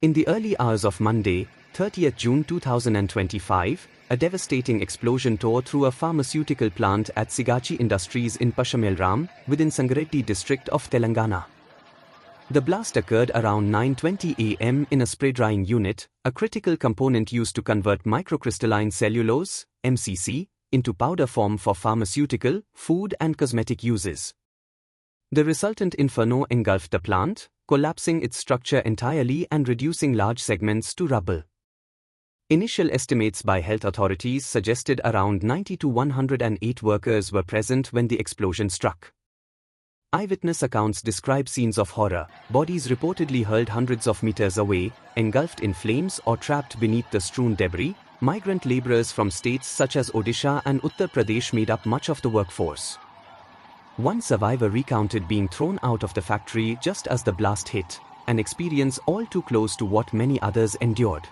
In the early hours of Monday, 30th June 2025, a devastating explosion tore through a pharmaceutical plant at Sigachi Industries in Pashamylaram, within Sangareddy district of Telangana. The blast occurred around 9:20 am in a spray drying unit, a critical component used to convert microcrystalline cellulose, MCC, into powder form for pharmaceutical, food and cosmetic uses. The resultant inferno engulfed the plant, collapsing its structure entirely and reducing large segments to rubble. Initial estimates by health authorities suggested around 90 to 108 workers were present when the explosion struck. Eyewitness accounts describe scenes of horror, bodies reportedly hurled hundreds of meters away, engulfed in flames or trapped beneath the strewn debris. Migrant laborers from states such as Odisha and Uttar Pradesh made up much of the workforce. One survivor recounted being thrown out of the factory just as the blast hit, an experience all too close to what many others endured.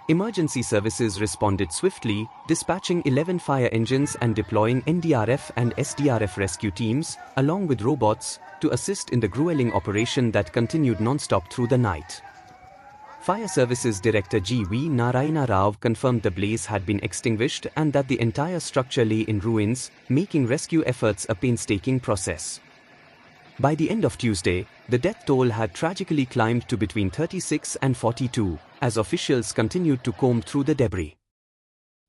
Emergency services responded swiftly, dispatching 11 fire engines and deploying NDRF and SDRF rescue teams, along with robots, to assist in the grueling operation that continued non-stop through the night. Fire Services Director G.V. Narayana Rao confirmed the blaze had been extinguished and that the entire structure lay in ruins, making rescue efforts a painstaking process. By the end of Tuesday, the death toll had tragically climbed to between 36 and 42, as officials continued to comb through the debris.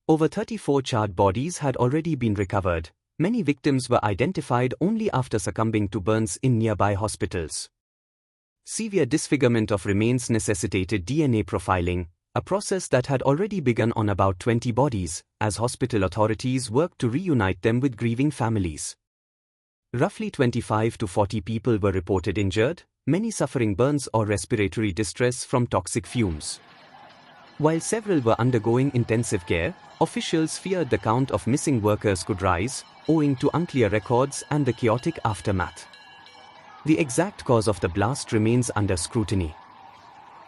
Over 34 charred bodies had already been recovered. Many victims were identified only after succumbing to burns in nearby hospitals. Severe disfigurement of remains necessitated DNA profiling, a process that had already begun on about 20 bodies, as hospital authorities worked to reunite them with grieving families. Roughly 25 to 40 people were reported injured, many suffering burns or respiratory distress from toxic fumes. While several were undergoing intensive care, officials feared the count of missing workers could rise, owing to unclear records and the chaotic aftermath. The exact cause of the blast remains under scrutiny.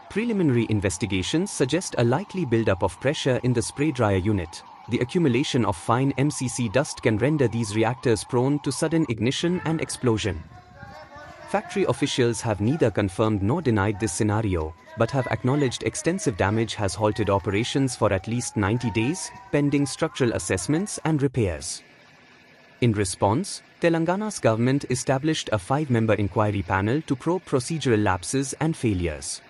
Preliminary investigations suggest a likely buildup of pressure in the spray dryer unit. The accumulation of fine MCC dust can render these reactors prone to sudden ignition and explosion. Factory officials have neither confirmed nor denied this scenario, but have acknowledged extensive damage has halted operations for at least 90 days, pending structural assessments and repairs. In response, Telangana's government established a 5-member inquiry panel to probe procedural lapses and failures.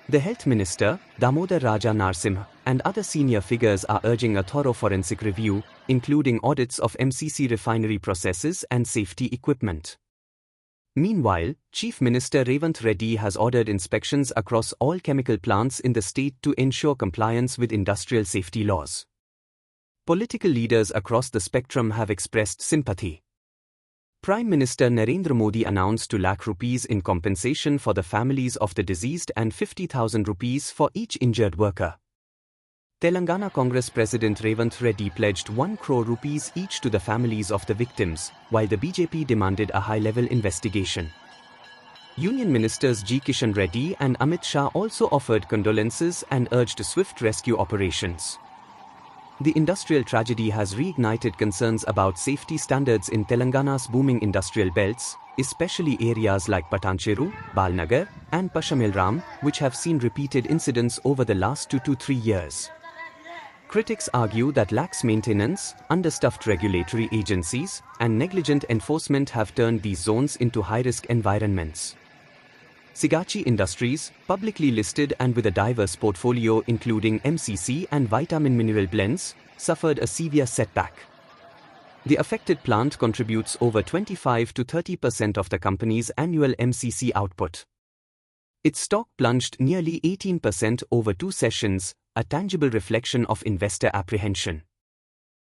The Health Minister, Damodar Raja Narsimha, and other senior figures are urging a thorough forensic review, including audits of MCC refinery processes and safety equipment. Meanwhile, Chief Minister Revant Reddy has ordered inspections across all chemical plants in the state to ensure compliance with industrial safety laws. Political leaders across the spectrum have expressed sympathy. Prime Minister Narendra Modi announced ₹2 lakh in compensation for the families of the deceased and ₹50,000 for each injured worker. Telangana Congress President Revant Reddy pledged ₹1 crore each to the families of the victims, while the BJP demanded a high-level investigation. Union Ministers G. Kishan Reddy and Amit Shah also offered condolences and urged swift rescue operations. The industrial tragedy has reignited concerns about safety standards in Telangana's booming industrial belts, especially areas like Patancheru, Balnagar, and Pashamylaram, which have seen repeated incidents over the last 2 to 3 years. Critics argue that lax maintenance, understaffed regulatory agencies, and negligent enforcement have turned these zones into high-risk environments. Sigachi Industries, publicly listed and with a diverse portfolio including MCC and vitamin mineral blends, suffered a severe setback. The affected plant contributes over 25 to 30% of the company's annual MCC output. Its stock plunged nearly 18% over 2 sessions, a tangible reflection of investor apprehension.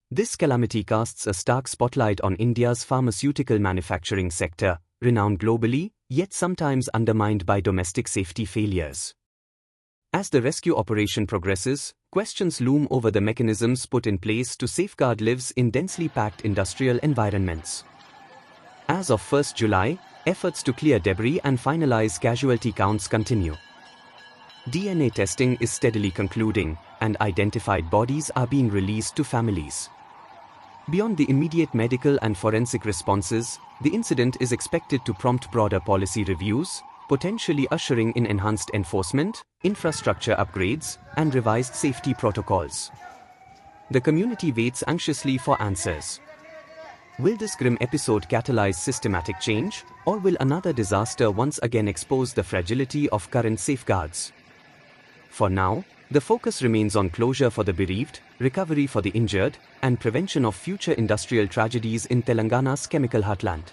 This calamity casts a stark spotlight on India's pharmaceutical manufacturing sector, renowned globally, yet sometimes undermined by domestic safety failures. As the rescue operation progresses, questions loom over the mechanisms put in place to safeguard lives in densely packed industrial environments. As of 1 July, efforts to clear debris and finalize casualty counts continue. DNA testing is steadily concluding, and identified bodies are being released to families. Beyond the immediate medical and forensic responses, the incident is expected to prompt broader policy reviews, potentially ushering in enhanced enforcement, infrastructure upgrades, and revised safety protocols. The community waits anxiously for answers. Will this grim episode catalyze systematic change, or will another disaster once again expose the fragility of current safeguards? For now, the focus remains on closure for the bereaved, recovery for the injured, and prevention of future industrial tragedies in Telangana's chemical heartland.